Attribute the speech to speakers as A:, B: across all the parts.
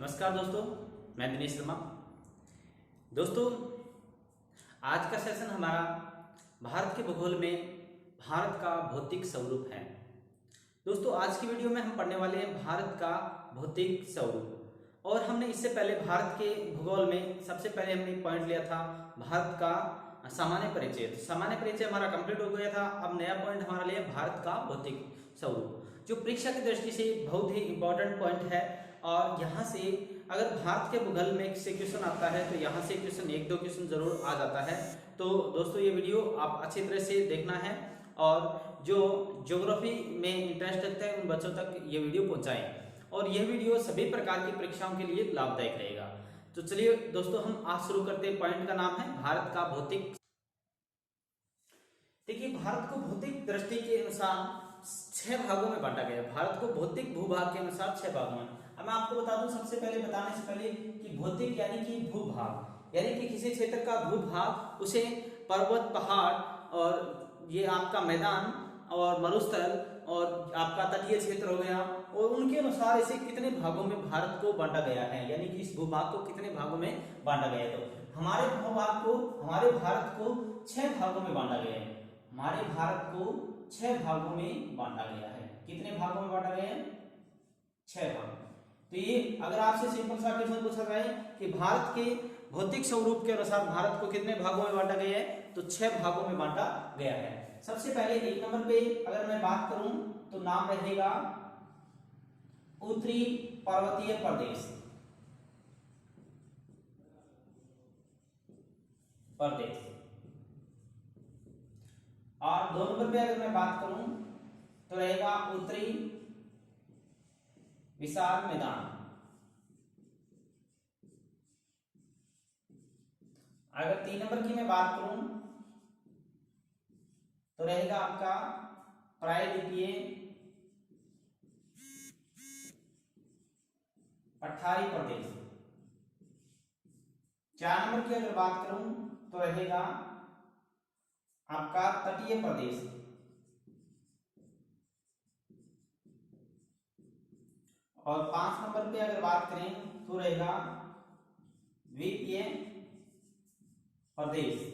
A: नमस्कार दोस्तों, मैं दिनेश शर्मा। दोस्तों, आज का सेशन हमारा भारत के भूगोल में भारत का भौतिक स्वरूप है। दोस्तों, आज की वीडियो में हम पढ़ने वाले हैं भारत का भौतिक स्वरूप। और हमने इससे पहले भारत के भूगोल में सबसे पहले हमने पॉइंट लिया था भारत का सामान्य परिचय। सामान्य परिचय हमारा कंप्लीट हो गया था। अब नया पॉइंट हमारा लिया भारत का भौतिक स्वरूप, जो परीक्षा की दृष्टि से बहुत ही इंपॉर्टेंट पॉइंट है। और यहाँ से अगर भारत के भूगोल में से क्वेश्चन आता है तो यहाँ से क्वेश्चन एक दो क्वेश्चन जरूर आ जाता है। तो दोस्तों, ये वीडियो आप अच्छी तरह से देखना है और जो ज्योग्राफी में इंटरेस्ट रखते हैं उन बच्चों तक ये वीडियो पहुंचाएं। और यह वीडियो सभी प्रकार की परीक्षाओं के लिए लाभदायक रहेगा। तो चलिए दोस्तों, हम आज शुरू करते हैं। पॉइंट का नाम है भारत का भौतिक। देखिए, भारत को भौतिक दृष्टि के अनुसार 6 भागों में बांटा गया। भारत को भौतिक भूभाग के अनुसार 6 भागों में। अब मैं आपको बता दूं सबसे पहले, बताने से पहले, कि भौतिक यानी कि भूभाग, यानी कि किसी क्षेत्र का भूभाग, उसे पर्वत, पहाड़ और ये आपका मैदान और मरुस्थल और आपका तटीय क्षेत्र हो गया, और उनके अनुसार इसे कितने भागों में भारत को बांटा गया है, यानी कि इस भूभाग को कितने भागों में बांटा गया है। तो हमारे भूभाग को, हमारे भारत को 6 भागों में बांटा गया है। हमारे भारत को 6 भागों में बांटा गया है। कितने भागों में बांटा गया है? 6 भाग। तो ये अगर आपसे सिंपल सा क्वेश्चन पूछा जाए कि भारत के भौतिक स्वरूप के अनुसार भारत को कितने भागों में बांटा गया है, तो 6 भागों में बांटा गया है। सबसे पहले 1 नंबर पे अगर मैं बात करूं तो नाम रहेगा उत्तरी पर्वतीय प्रदेश। और 2 नंबर पे अगर मैं बात करूं तो रहेगा उत्तरी विशाल मैदान। अगर 3 नंबर की मैं बात करूं तो रहेगा आपका प्रायद्वीपीय पठारी प्रदेश। 4 नंबर की अगर बात करूं तो रहेगा आपका तटीय प्रदेश। और 5 नंबर पे अगर बात करें तो रहेगा द्वीपीय प्रदेश।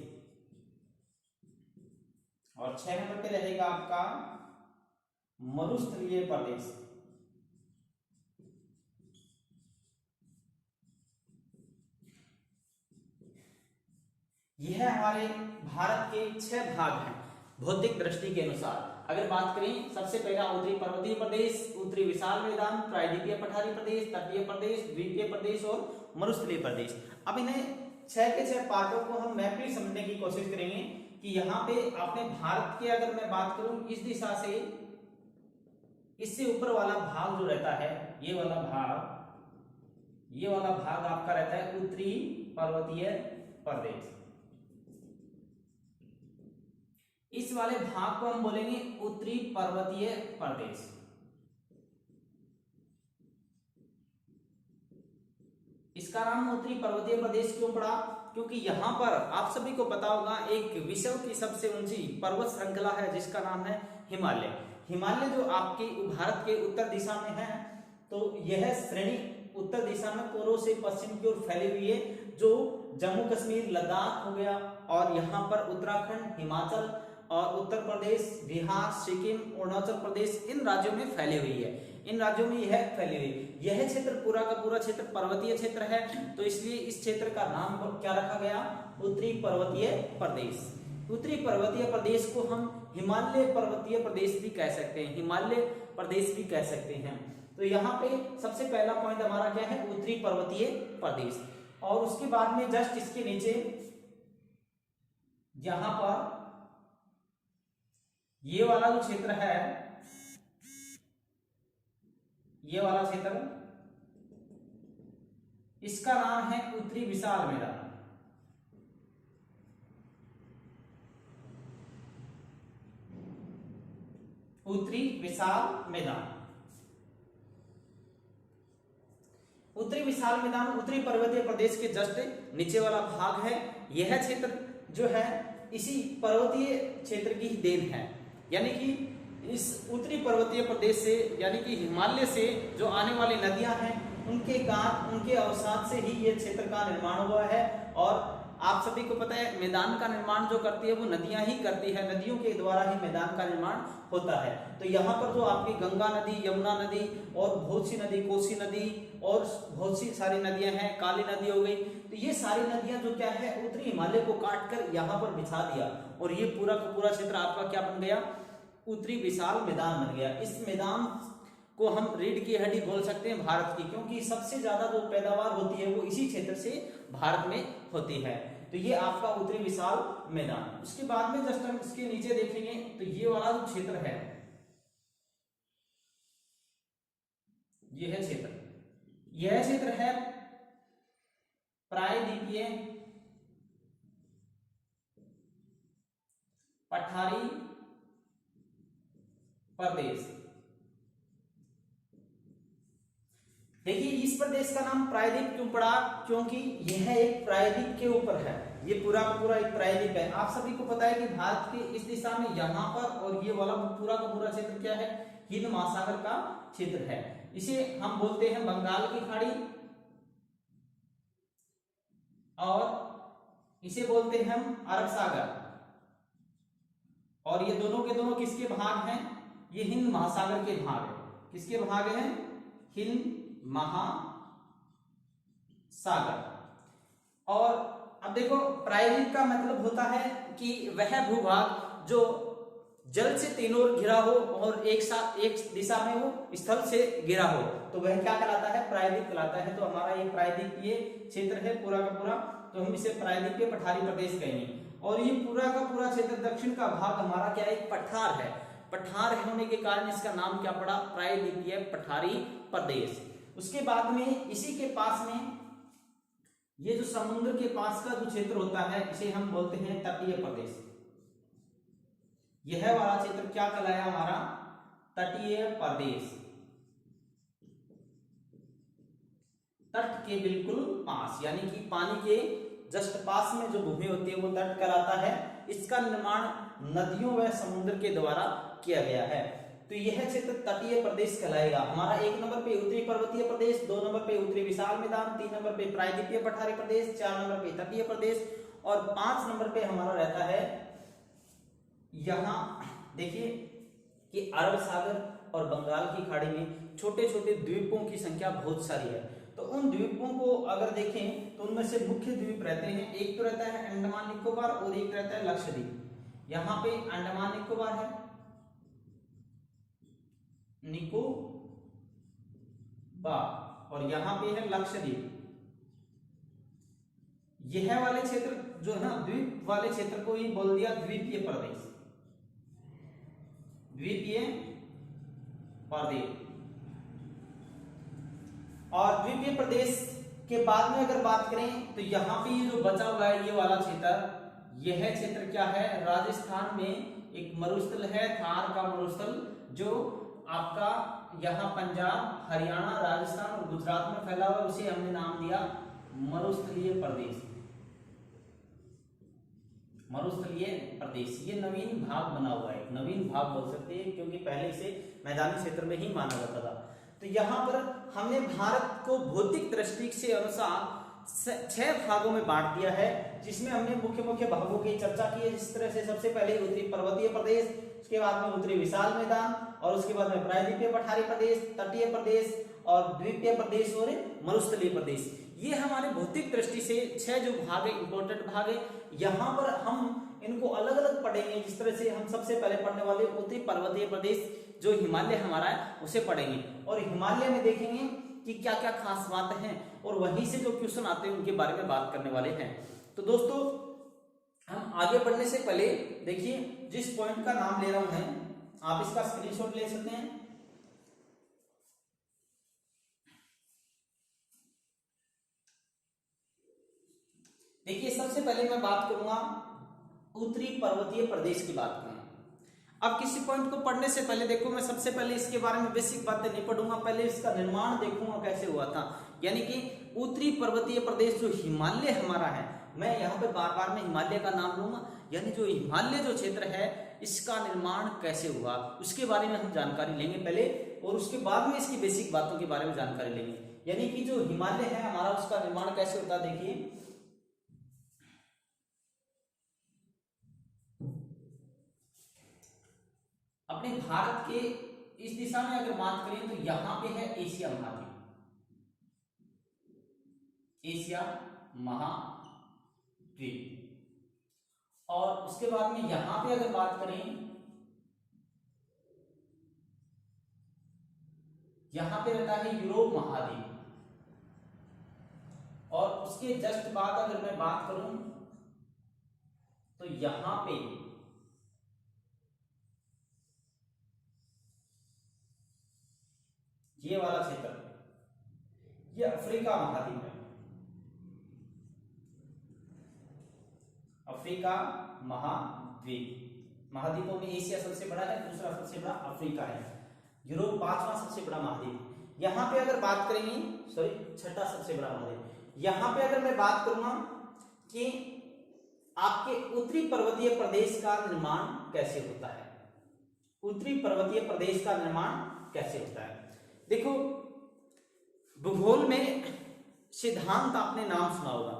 A: और 6 नंबर पे रहेगा आपका मरुस्थलीय प्रदेश। यह हमारे भारत के 6 भाग हैं भौतिक दृष्टि के अनुसार। अगर बात करें, सबसे पहला उत्तरी पर्वतीय प्रदेश, उत्तरी विशाल मैदान, प्रायद्वीपीय पठारी प्रदेश, तटीय प्रदेश, द्वीपीय प्रदेश और मरुस्थलीय प्रदेश। अब इन्हें 6 के 6 पार्टों को हम मैपली समझने की कोशिश करेंगे कि यहाँ पे आपने भारत के, अगर मैं बात करूं इस दिशा से, इससे ऊपर वाला भाग जो रहता है, ये वाला भाग आपका रहता है उत्तरी पर्वतीय प्रदेश। इस वाले भाग को हम बोलेंगे उत्तरी पर्वतीय प्रदेश। इसका नाम उत्तरी पर्वतीय प्रदेश क्यों पड़ा? क्योंकि यहां पर आप सभी को पता होगा एक विश्व की सबसे ऊंची पर्वत श्रृंखला है जिसका नाम है हिमालय। हिमालय जो आपके भारत के उत्तर दिशा में है, तो यह श्रेणी उत्तर दिशा में पूर्व से पश्चिम की ओर फैली हुई है, जो जम्मू कश्मीर, लद्दाख हो गया, और यहाँ पर उत्तराखंड, हिमाचल और उत्तर प्रदेश, बिहार, सिक्किम, अरुणाचल प्रदेश, इन राज्यों में फैली हुई है। इन राज्यों में यह फैली हुई, यह क्षेत्र पूरा का पूरा क्षेत्र पर्वतीय क्षेत्र है, तो इसलिए इस क्षेत्र का नाम क्या रखा गया? उत्तरी पर्वतीय प्रदेश। उत्तरी पर्वतीय प्रदेश को हम हिमालय पर्वतीय प्रदेश भी कह सकते हैं, हिमालय प्रदेश भी कह सकते हैं। तो यहाँ पे सबसे पहला पॉइंट हमारा क्या है? उत्तरी पर्वतीय प्रदेश। और उसके बाद में जस्ट इसके नीचे यहां पर ये वाला जो क्षेत्र है, ये वाला क्षेत्र, इसका नाम है उत्तरी विशाल मैदान। उत्तरी विशाल मैदान। उत्तरी विशाल मैदान उत्तरी पर्वतीय प्रदेश के जस्ट नीचे वाला भाग है। यह क्षेत्र जो है इसी पर्वतीय क्षेत्र की ही देन है, यानी कि इस उत्तरी पर्वतीय प्रदेश से, यानी कि हिमालय से जो आने वाली नदियां हैं उनके गांठ, उनके अवसाद से ही ये क्षेत्र का निर्माण हुआ है। और आप सभी को पता है मैदान का निर्माण जो करती है वो नदियां ही करती है, नदियों के द्वारा ही मैदान का निर्माण होता है। तो यहाँ पर जो आपकी गंगा नदी, यमुना नदी और बहुत सी नदी, कोसी नदी और बहुत सी सारी नदियां हैं, काली नदी हो गई, तो ये सारी नदियां जो क्या है उत्तरी हिमालय को काट कर यहाँ पर बिछा दिया और ये पूरा का पूरा क्षेत्र आपका क्या बन गया, उत्तरी विशाल मैदान बन गया। इस मैदान को हम रीढ़ की हड्डी बोल सकते हैं भारत की, क्योंकि सबसे ज्यादा जो पैदावार होती है वो इसी क्षेत्र से भारत में होती है। तो ये आपका उत्तरी विशाल मैदान। उसके बाद में जस्ट हम इसके नीचे देखेंगे तो ये वाला जो क्षेत्र है, ये है क्षेत्र, यह क्षेत्र है प्रायद्वीपीय पठारी प्रदेश। देखिए इस प्रदेश का नाम प्रायद्वीप क्यों पड़ा, क्योंकि यह एक प्रायद्वीप के ऊपर है, ये पूरा का पूरा एक प्रायद्वीप है। आप सभी को पता है कि भारत के इस दिशा में यहाँ पर और ये वाला पूरा का पूरा क्षेत्र क्या है, हिंद महासागर का क्षेत्र है। इसे हम बोलते हैं बंगाल की खाड़ी और इसे बोलते हैं हम अरब सागर। और ये दोनों के दोनों किसके भाग हैं, ये हिंद महासागर के भाग है। किसके भाग हैं, हिंद महासागर। और अब देखो प्रायद्वीप का मतलब होता है कि वह भूभाग जो जल से तीनों ओर घिरा हो और एक साथ एक दिशा में वो स्थल से घिरा हो, तो वह क्या कहलाता है, प्रायद्वीप कहलाता है। तो हमारा ये प्रायद्वीपीय क्षेत्र है पूरा का पूरा, तो हम इसे प्रायद्वीपीय पठारी प्रदेश कहेंगे। और ये पूरा का पूरा क्षेत्र दक्षिण का भाग हमारा क्या है, पठार है। पठार होने के कारण इसका नाम क्या पड़ा, प्रायद्वीपीय पठारी प्रदेश। उसके बाद में इसी के पास में ये जो समुद्र के पास का जो क्षेत्र होता है इसे हम बोलते हैं तटीय प्रदेश। यह वाला क्षेत्र क्या कहलाया हमारा, तटीय प्रदेश। तट के बिल्कुल पास, यानी कि पानी के जस्ट पास में जो भूमि होती है वो तट कहलाता है। इसका निर्माण नदियों व समुद्र के द्वारा किया गया है। तो यह क्षेत्र तटीय प्रदेश कहलाएगा। हमारा 1 नंबर पे उत्तरी पर्वतीय प्रदेश, 2 नंबर पे उत्तरी विशाल मैदान, 3 नंबर पे प्रायद्वीपीय पठारी प्रदेश, 4 नंबर पे तटीय प्रदेश और 5 नंबर पे हमारा रहता है यहाँ देखिए कि अरब सागर और बंगाल की खाड़ी में छोटे छोटे द्वीपों की संख्या बहुत सारी है। तो उन द्वीपों को अगर देखें तो उनमें से मुख्य द्वीप रहते हैं, एक तो रहता है अंडमान निकोबार और एक रहता है लक्षद्वीप। यहाँ पे अंडमान निकोबार है, निकोबार, और यहाँ पे है लक्षद्वीप। यह वाले क्षेत्र जो है ना द्वीप वाले क्षेत्र को ही बोल दिया द्वीपीय प्रदेश, द्वीपीय प्रदेश। और द्वीपीय प्रदेश के बाद में अगर बात करें तो यहाँ पे ये जो बचा हुआ है ये वाला क्षेत्र, यह क्षेत्र क्या है, राजस्थान में एक मरुस्थल है, थार का मरुस्थल, जो आपका यहाँ पंजाब, हरियाणा, राजस्थान और गुजरात में फैला हुआ, उसे हमने नाम दिया मरुस्थलीय प्रदेश। मरुस्थलीय प्रदेश ये नवीन भाग बना हुआ है, नवीन भाग बोल सकते हैं क्योंकि पहले इसे मैदानी क्षेत्र में ही माना जाता था। तो यहाँ पर हमने भारत को भौतिक दृष्टि से अनुसार 6 भागों में बांट दिया है, जिसमें हमने मुख्य मुख्य भागों की चर्चा की है। जिस तरह से सबसे पहले उत्तरी पर्वतीय प्रदेश, उसके बाद में उत्तरी विशाल मैदान और उसके बाद में प्रायद्वीपीय पठारी प्रदेश, तटीय प्रदेश और द्वीपीय प्रदेश और मरुस्थलीय प्रदेश। ये हमारे भौतिक दृष्टि से 6 जो भाग है, इंपॉर्टेंट भाग है। यहाँ पर हम इनको अलग अलग पढ़ेंगे। जिस तरह से हम सबसे पहले पढ़ने वाले उत्तरी पर्वतीय प्रदेश जो हिमालय हमारा है उसे पढ़ेंगे और हिमालय में देखेंगे कि क्या क्या खास बात है और वहीं से जो क्वेश्चन आते हैं उनके बारे में बात करने वाले हैं। तो दोस्तों हम आगे बढ़ने से पहले देखिए जिस पॉइंट का नाम ले रहा हूं मैं, आप इसका स्क्रीनशॉट ले सकते हैं। देखिए सबसे पहले मैं बात करूंगा उत्तरी पर्वतीय प्रदेश की बात करें। अब किसी पॉइंट को पढ़ने से पहले देखो मैं सबसे पहले इसके बारे में बेसिक बातें नहीं पढ़ूंगा, पहले इसका निर्माण देखूंगा कैसे हुआ था। यानी कि उत्तरी पर्वतीय प्रदेश जो हिमालय हमारा है, मैं यहाँ पे बार बार में हिमालय का नाम लूंगा, यानी जो हिमालय जो क्षेत्र है इसका निर्माण कैसे हुआ उसके बारे में हम जानकारी लेंगे पहले और उसके बाद में इसकी बेसिक बातों के बारे में जानकारी लेंगे। यानी कि जो हिमालय है हमारा, उसका निर्माण कैसे होता है देखिए। अपने भारत के इस दिशा में अगर बात करें तो यहां पे है एशिया महाद्वीप, एशिया महाद्वीप। और उसके बाद में यहां पे अगर बात करें, यहां पे रहता है यूरोप महाद्वीप। और उसके जस्ट बाद अगर मैं बात करूं तो यहां पे ये वाला क्षेत्र, ये अफ्रीका महाद्वीप है, अफ्रीका महाद्वीप। महाद्वीपों में एशिया सबसे बड़ा है, दूसरा सबसे बड़ा अफ्रीका है, यूरोप पांचवा सबसे बड़ा महाद्वीप। यहां पे अगर बात करेंगे, सॉरी छठा सबसे बड़ा महाद्वीप। यहां पे अगर मैं बात करूंगा कि आपके उत्तरी पर्वतीय प्रदेश का निर्माण कैसे होता है, उत्तरी पर्वतीय प्रदेश का निर्माण कैसे होता है। देखो, भूगोल में सिद्धांत आपने नाम सुना होगा।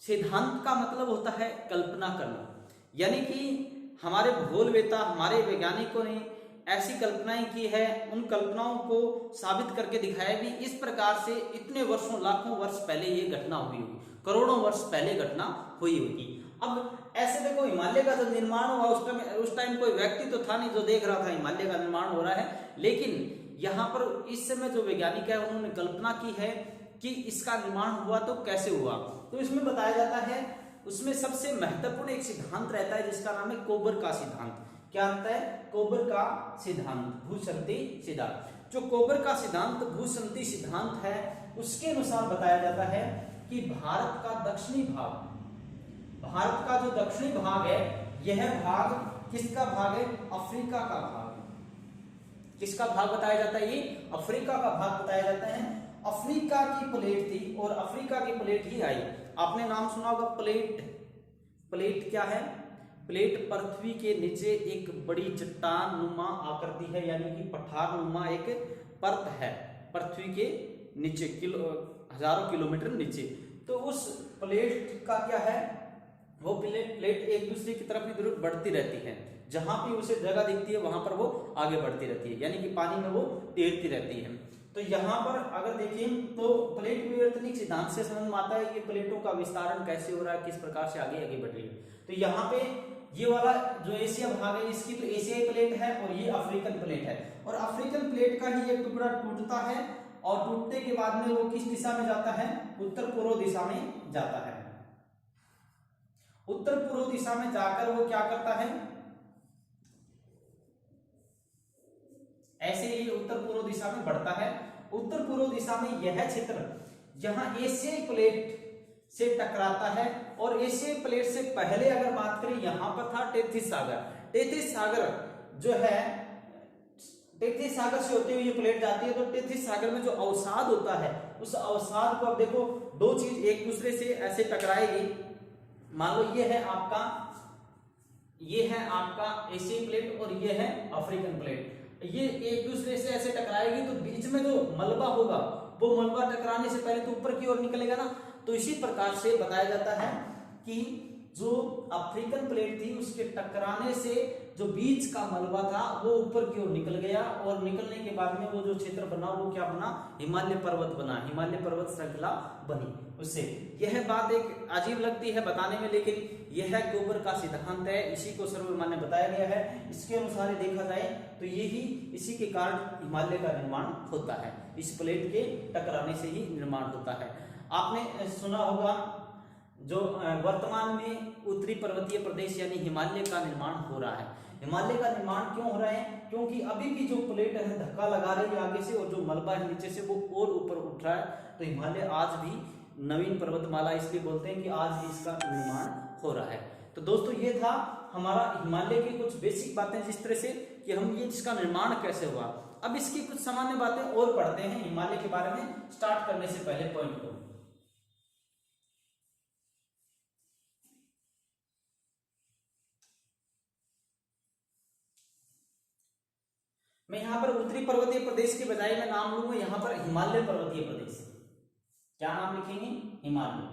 A: सिद्धांत का मतलब होता है कल्पना करना, यानी कि हमारे भूगोलवेता, हमारे वैज्ञानिकों ने ऐसी कल्पनाएं की है, उन कल्पनाओं को साबित करके दिखाया कि इस प्रकार से इतने वर्षों, लाखों वर्ष पहले ये घटना हुई होगी, करोड़ों वर्ष पहले घटना हुई होगी। अब ऐसे देखो, हिमालय का जब निर्माण हुआ उस टाइम कोई व्यक्ति तो था नहीं जो देख रहा था हिमालय का निर्माण हो रहा है, लेकिन यहाँ पर इस समय जो वैज्ञानिक है उन्होंने कल्पना की है कि इसका निर्माण हुआ तो कैसे हुआ। तो इसमें बताया जाता है, उसमें सबसे महत्वपूर्ण एक सिद्धांत रहता है जिसका नाम है कोबर का सिद्धांत। क्या रहता है? कोबर का सिद्धांत, भूसंति सिद्धांत। जो कोबर का सिद्धांत, भूसंति सिद्धांत है, उसके अनुसार बताया जाता है कि भारत का दक्षिणी भाग, भारत का जो दक्षिणी भाग है, यह भाग किसका भाग है? अफ्रीका का भाग। किसका भाग बताया जाता है? ये अफ्रीका का भाग बताया जाता है। अफ्रीका की प्लेट थी और अफ्रीका की प्लेट ही आई। आपने नाम सुना होगा प्लेट। प्लेट क्या है? प्लेट पृथ्वी के नीचे एक बड़ी चट्टान नुमा आकृति है, यानी कि पठार नुमा एक परत है पृथ्वी के नीचे, हजारों किलोमीटर नीचे। तो उस प्लेट का क्या है, वो प्लेट एक दूसरे की तरफ इधर बढ़ती रहती है, जहां भी उसे जगह दिखती है वहां पर वो आगे बढ़ती रहती है, यानी कि पानी में वो तैरती रहती है। तो यहाँ पर अगर देखें तो प्लेट विवर्तनिक सिद्धांत से समझ में आता है कि प्लेटों का विस्तारण कैसे हो रहा है, किस प्रकार से आगे आगे बढ़ रही है। तो यहाँ पे ये वाला जो एशिया भाग है, इसकी तो एशियाई प्लेट है और ये अफ्रीकन प्लेट है। और अफ्रीकन प्लेट का ही एक टुकड़ा टूटता है और टूटने के बाद में वो किस दिशा में जाता है? उत्तर पूर्व दिशा में जाता है। उत्तर पूर्व दिशा में जाकर वो क्या करता है? ऐसे ही उत्तर पूर्व दिशा में बढ़ता है। उत्तर पूर्व दिशा में यह क्षेत्र जहां एशियाई प्लेट से टकराता है, और एशियाई प्लेट से पहले अगर बात करें, यहां पर था टेथिस सागर। टेथिस सागर जो है, टेथिस सागर से होते हुए ये प्लेट जाती है। तो टेथिस सागर में जो अवसाद होता है, उस अवसाद को अब देखो, दो चीज एक दूसरे से ऐसे टकराएगी। मान लो ये है आपका एशियाई प्लेट और ये है अफ्रीकन प्लेट। ये एक दूसरे से ऐसे टकराएगी तो बीच में जो मलबा होगा, वो मलबा टकराने से पहले तो ऊपर की ओर निकलेगा ना। तो इसी प्रकार से बताया जाता है कि जो अफ्रीकन प्लेट थी, उसके टकराने से जो बीच का मलबा था वो ऊपर की ओर निकल गया, और निकलने के बाद में वो जो क्षेत्र बना वो क्या बना? हिमालय पर्वत बना, हिमालय पर्वत श्रृंखला बनी उससे। यह बात एक अजीब लगती है बताने में, लेकिन यह कोबर का सिद्धांत है, इसी को सर्वमान्य बताया गया है। इसके अनुसार देखा जाए तो यही, इसी के कारण हिमालय का निर्माण होता है, इस प्लेट के टकराने से ही निर्माण होता है। आपने सुना होगा जो वर्तमान में उत्तरी पर्वतीय प्रदेश यानी हिमालय का निर्माण हो रहा है। हिमालय का निर्माण क्यों हो रहा है? क्योंकि अभी भी जो प्लेट है धक्का लगा रही है आगे से, और जो मलबा है नीचे से वो और ऊपर उठ रहा है। तो हिमालय आज भी नवीन पर्वतमाला इसलिए बोलते हैं कि आज भी इसका निर्माण हो रहा है। तो दोस्तों, ये था हमारा हिमालय की कुछ बेसिक बातें, जिस तरह से कि हम ये इसका निर्माण कैसे हुआ। अब इसकी कुछ सामान्य बातें और पढ़ते हैं हिमालय के बारे में, स्टार्ट करने से पहले पॉइंट को। मैं यहाँ पर उत्तरी पर्वतीय प्रदेश के बजाय मैं नाम लूंगा यहाँ पर हिमालय पर्वतीय प्रदेश। क्या नाम लिखेंगे? हिमालय।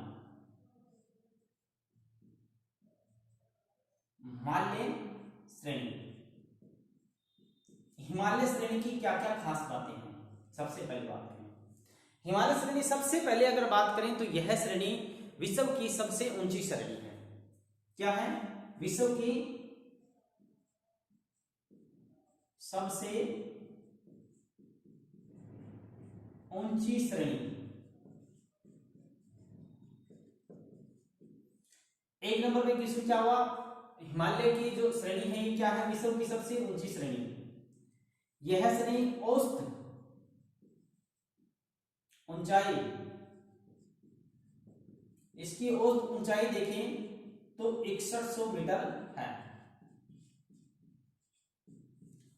A: हिमालय श्रेणी। हिमालय श्रेणी की क्या क्या खास बातें हैं? सबसे पहले बात करें हिमालय श्रेणी। सबसे पहले अगर बात करें तो यह श्रेणी विश्व की सबसे ऊंची श्रेणी है। क्या है? विश्व की सबसे ऊंची श्रेणी। एक नंबर पे क्वेश्चन क्या हुआ? हिमालय की जो श्रेणी है ये क्या है? विश्व की सबसे ऊंची श्रेणी। यह श्रेणी औसत ऊंचाई, इसकी औसत ऊंचाई देखें तो 6100 मीटर है।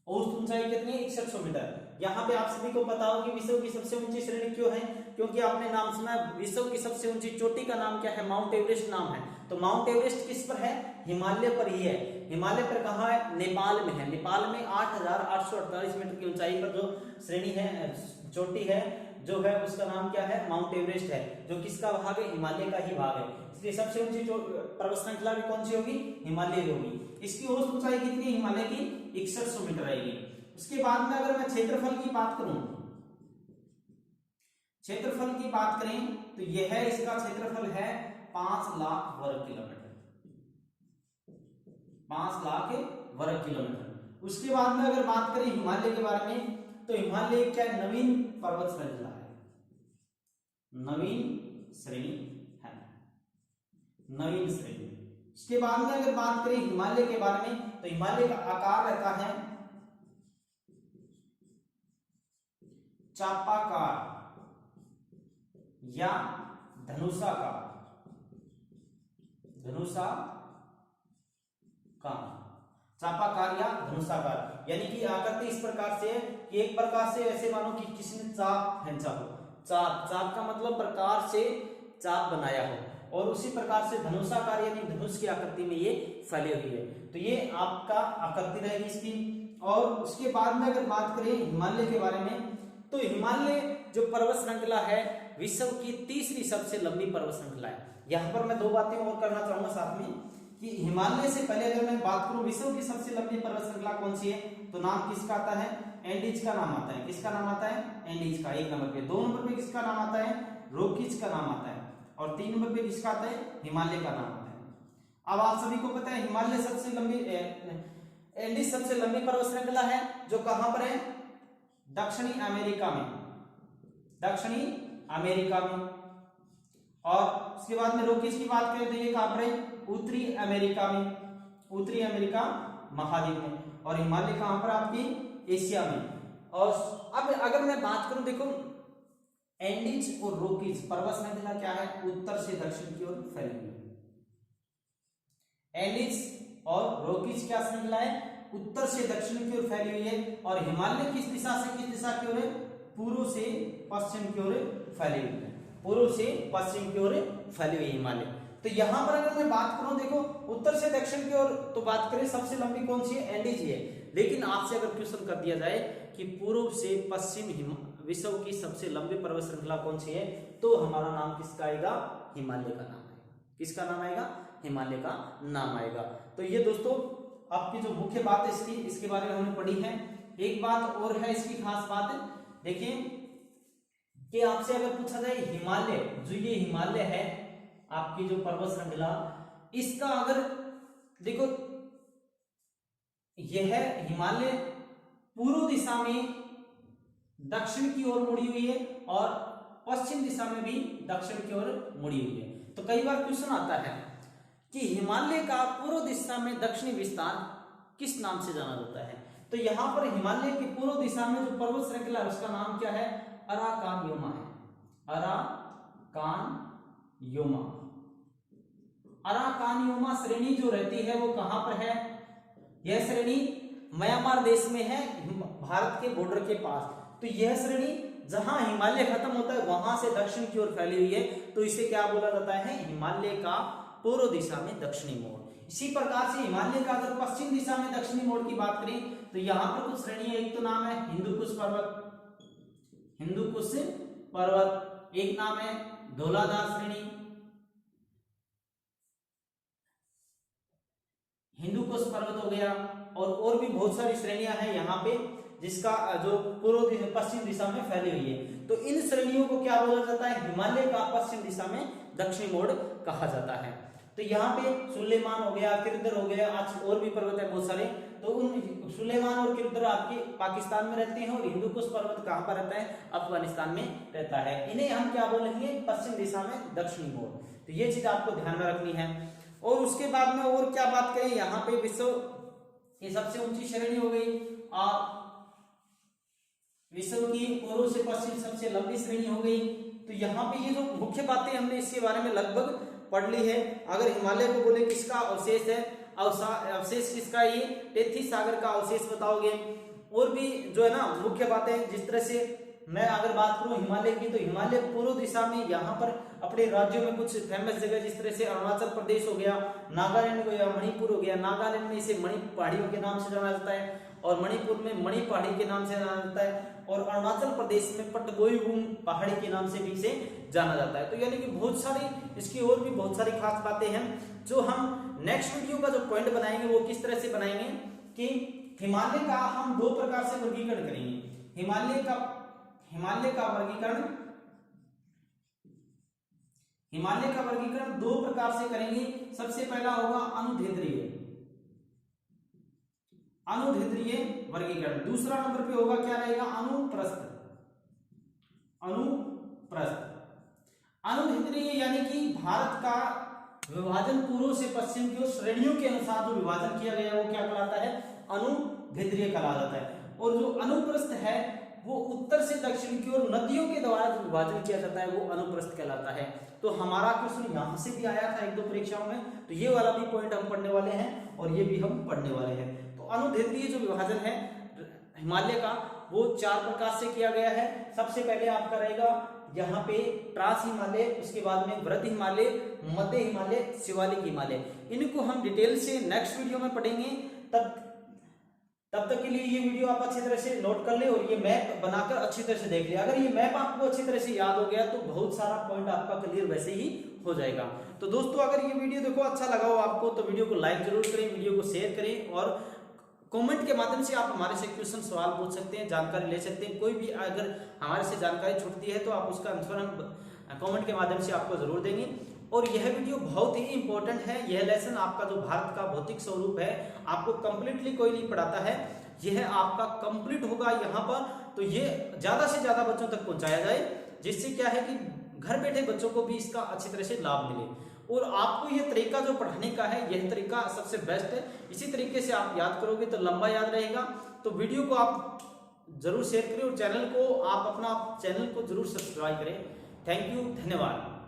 A: औसत ऊंचाई कितनी? 6100 मीटर। यहाँ पे आप सभी को पता हो कि विश्व की सबसे ऊंची श्रेणी क्यों है? क्योंकि आपने नाम सुना है, विश्व की सबसे ऊंची चोटी का नाम क्या है? माउंट एवरेस्ट नाम है। तो माउंट एवरेस्ट किस पर है? हिमालय पर ही है। हिमालय पर कहाँ है? नेपाल में है। नेपाल में 8848 मीटर की ऊंचाई पर जो श्रेणी है, चोटी है जो है, उसका नाम क्या है? माउंट एवरेस्ट है। जो किसका भाग है? हिमालय का ही भाग है। इसलिए सबसे ऊंची पर्वत श्रृंखला भी कौन सी होगी? हिमालय होगी। इसकी औसत ऊंचाई कितनी है हिमालय की? 6100 मीटर आएगी। उसके बाद में अगर मैं क्षेत्रफल की बात करूं, क्षेत्रफल की बात करें तो यह इसका क्षेत्रफल है 5 लाख वर्ग किलोमीटर। 5 लाख वर्ग किलोमीटर। उसके बाद में अगर बात करें हिमालय के बारे में तो हिमालय क्या नवीन पर्वत श्रृंखला है, नवीन श्रेणी है, नवीन श्रेणी। इसके बाद में अगर बात करें हिमालय के बारे में तो हिमालय का आकार रहता है चापाकार या धनुषाकार। चापाकार या धनुषाकार, यानी कि आकृति इस प्रकार से है कि एक प्रकार से ऐसे मानो कि किसी ने चाप खींचा हो। चाप का मतलब प्रकार से चाप बनाया हो, और उसी प्रकार से धनुषाकार यानी धनुष की आकृति में ये फैली हुई है। तो ये आपका आकृति रहेगी इसकी। और उसके बाद में अगर बात करें हिमालय के बारे में तो हिमालय जो पर्वत श्रृंखला है विश्व की तीसरी सबसे लंबी पर्वत श्रृंखला है। यहाँ पर मैं दो बातें और करना चाहूंगा साथ में कि हिमालय से पहले अगर मैं बात करूं विश्व की सबसे लंबी पर्वत श्रृंखला कौन सी है तो नाम किसका आता है? एंडीज का नाम आता है। किसका नाम आता है? एंडीज का, एक नंबर पे। 2 नंबर पे किसका नाम आता है? रॉकीज का नाम आता है। और 3 नंबर पे किसका आता है? हिमालय का नाम आता है। अब आप सभी को पता है हिमालय सबसे लंबी, एंडीज सबसे लंबी पर्वत श्रृंखला है जो कहां पर है? दक्षिणी अमेरिका में, दक्षिणी अमेरिका में। और उसके बाद में रॉकीज की बात करें तो ये कहां पर है? उत्तरी अमेरिका में, उत्तरी अमेरिका महाद्वीप में। और हिमालय कहां पर? आपकी एशिया में। और अब अगर मैं बात करूं, देखो एंडीज और रॉकीज पर्वत श्रृंखला क्या है? उत्तर से दक्षिण की ओर फैली हुई है। एंडीज और रॉकीज क्या श्रृंखला है? उत्तर से दक्षिण की ओर फैली हुई है। और हिमालय किस दिशा से किस दिशा की ओर है? पूर्व से पश्चिम की ओर फैली हुई है। पूर्व से पश्चिम की ओर फैली हुई हिमालय। तो यहां पर अगर मैं बात करूं, देखो उत्तर से दक्षिण की ओर तो बात करें सबसे लंबी कौन सी है? एंडीज है। लेकिन आपसे अगर क्वेश्चन कर दिया जाए कि पूर्व से पश्चिम विश्व की सबसे लंबी पर्वत श्रृंखला कौन सी है तो हमारा नाम किसका आएगा? हिमालय का नाम आएगा। किसका नाम आएगा? हिमालय का नाम आएगा। तो ये दोस्तों आपकी जो मुख्य बात है इसके बारे में हमने पढ़ी है। एक बात और है इसकी खास बात, देखिए कि आपसे अगर पूछा जाए हिमालय, जो ये हिमालय है आपकी जो पर्वत श्रृंखला, इसका अगर देखो यह हिमालय पूर्व दिशा में दक्षिण की ओर मुड़ी हुई है और पश्चिम दिशा में भी दक्षिण की ओर मुड़ी हुई है। तो कई बार क्वेश्चन आता है कि हिमालय का पूर्व दिशा में दक्षिणी विस्तार किस नाम से जाना जाता है? तो यहां पर हिमालय की पूर्व दिशा में जो पर्वत श्रृंखला है उसका नाम क्या है? अराकानयोमा है। अराकानयोमा, अराकानयोमा श्रेणी जो रहती है वो कहां पर है? यह श्रेणी म्यांमार देश में है, भारत के बॉर्डर के पास। तो यह श्रेणी जहां हिमालय खत्म होता है वहां से दक्षिण की ओर फैली हुई है, तो इसे क्या बोला जाता है? हिमालय का पूर्व दिशा में दक्षिणी मोड़। इसी प्रकार से हिमालय का अगर पश्चिम दिशा में दक्षिणी मोड़ की बात करें तो यहां पर कुछ श्रेणी है। एक तो नाम है हिंदुकुश पर्वत, हिंदुकुश पर्वत। एक नाम है धौलाधार श्रेणी, हिंदू कुश पर्वत हो गया, और भी बहुत सारी श्रेणियां हैं यहाँ पे जिसका जो पूर्व पश्चिम दिशा में फैली हुई है। तो इन श्रेणियों को क्या बोला जाता है? हिमालय का पश्चिम दिशा में दक्षिणी मोड़ कहा जाता है। तो यहाँ पे सुलेमान हो गया, किरदर हो गया, आज और भी पर्वत है बहुत सारे। तो उन सुलेमान और किरदर आपके पाकिस्तान में रहते हैं, और हिंदू कुश पर्वत कहाँ पर रहता है? अफगानिस्तान में रहता है। इन्हें हम क्या बोलेंगे? पश्चिम दिशा में दक्षिणी मोड़। तो ये चीज आपको ध्यान में रखनी है। और उसके बाद में और क्या बात करें, यहाँ पे विश्व ये सबसे ऊंची श्रेणी हो गई, और विश्व की पूर्व से पश्चिम सबसे लंबी श्रेणी हो गई। तो यहाँ पे ये जो मुख्य बातें हमने इसके बारे में लगभग पढ़ ली है। अगर हिमालय को बोले किसका अवशेष है, अवशेष किसका? ये टेथी सागर का अवशेष बताओगे। और भी जो है ना मुख्य बातें, जिस तरह से मैं अगर बात करूं हिमालय की, तो हिमालय पूर्व दिशा में यहाँ पर अपने राज्यों में कुछ फेमस जगह, जिस तरह से अरुणाचल प्रदेश हो गया, नागालैंड हो गया, मणिपुर हो गया। नागालैंड में इसे मणि पहाड़ियों के नाम से जाना जाता है, और मणिपुर में मणि पहाड़ी के नाम से जाना जाता है, और अरुणाचल प्रदेश में पटगोईगुम पहाड़ी के नाम से भी इसे जाना जाता है। तो यानी कि बहुत सारी इसकी और भी बहुत सारी खास बातें हैं जो हम नेक्स्ट वीडियो का जो पॉइंट बनाएंगे वो किस तरह से बनाएंगे कि हिमालय का हम दो प्रकार से वर्गीकरण करेंगे। हिमालय का वर्गीकरण दो प्रकार से करेंगे। सबसे पहला होगा अनुदैर्ध्य वर्गीकरण। दूसरा नंबर पे होगा क्या रहेगा? अनुप्रस्थ। अनुदैर्ध्य यानी कि भारत का विभाजन पूर्व से पश्चिम की ओर श्रेणियों के अनुसार जो विभाजन किया गया है वो क्या कहलाता है? अनुदैर्ध्य कहा जाता है। और जो अनुप्रस्थ है वो उत्तर से दक्षिण की ओर नदियों के द्वारा जो विभाजन किया जाता है वो अनुप्रस्थ कहलाता है। तो हमारा क्वेश्चन यहां से भी आया था एक दो परीक्षाओं में, तो ये वाला भी पॉइंट हम पढ़ने वाले हैं और ये भी हम पढ़ने वाले हैं। तो अनुदैर्ध्य जो विभाजन है हिमालय का वो चार प्रकार से किया गया है। सबसे पहले आपका रहेगा यहाँ पे ट्रांस हिमालय, उसके बाद में वृद्ध हिमालय, मध्य हिमालय, शिवालिक हिमालय। इनको हम डिटेल से नेक्स्ट वीडियो में पढ़ेंगे। तब तक के लिए ये वीडियो आप अच्छी तरह से नोट कर ले और ये मैप बनाकर अच्छी तरह से देख ले। अगर ये मैप आपको अच्छी तरह से याद हो गया तो बहुत सारा पॉइंट आपका क्लियर वैसे ही हो जाएगा। तो दोस्तों अगर ये वीडियो देखो अच्छा लगा हो आपको तो वीडियो को लाइक जरूर करें, वीडियो को शेयर करें, और कमेंट के माध्यम से आप हमारे से क्वेश्चन सवाल पूछ सकते हैं, जानकारी ले सकते हैं। कोई भी अगर हमारे से जानकारी छूटती है तो आप उसका आंसर हम कमेंट के माध्यम से आपको जरूर देंगे। और यह वीडियो बहुत ही इंपॉर्टेंट है। यह लेसन आपका जो भारत का भौतिक स्वरूप है आपको कंप्लीटली कोई नहीं पढ़ाता है, यह आपका कंप्लीट होगा यहाँ पर। तो ये ज्यादा से ज्यादा बच्चों तक पहुंचाया जाए, जिससे क्या है कि घर बैठे बच्चों को भी इसका अच्छी तरह से लाभ मिले। और आपको ये तरीका जो पढ़ाने का है यह तरीका सबसे बेस्ट है। इसी तरीके से आप याद करोगे तो लंबा याद रहेगा। तो वीडियो को आप जरूर शेयर करें और चैनल को आप अपना चैनल को जरूर सब्सक्राइब करें। थैंक यू, धन्यवाद।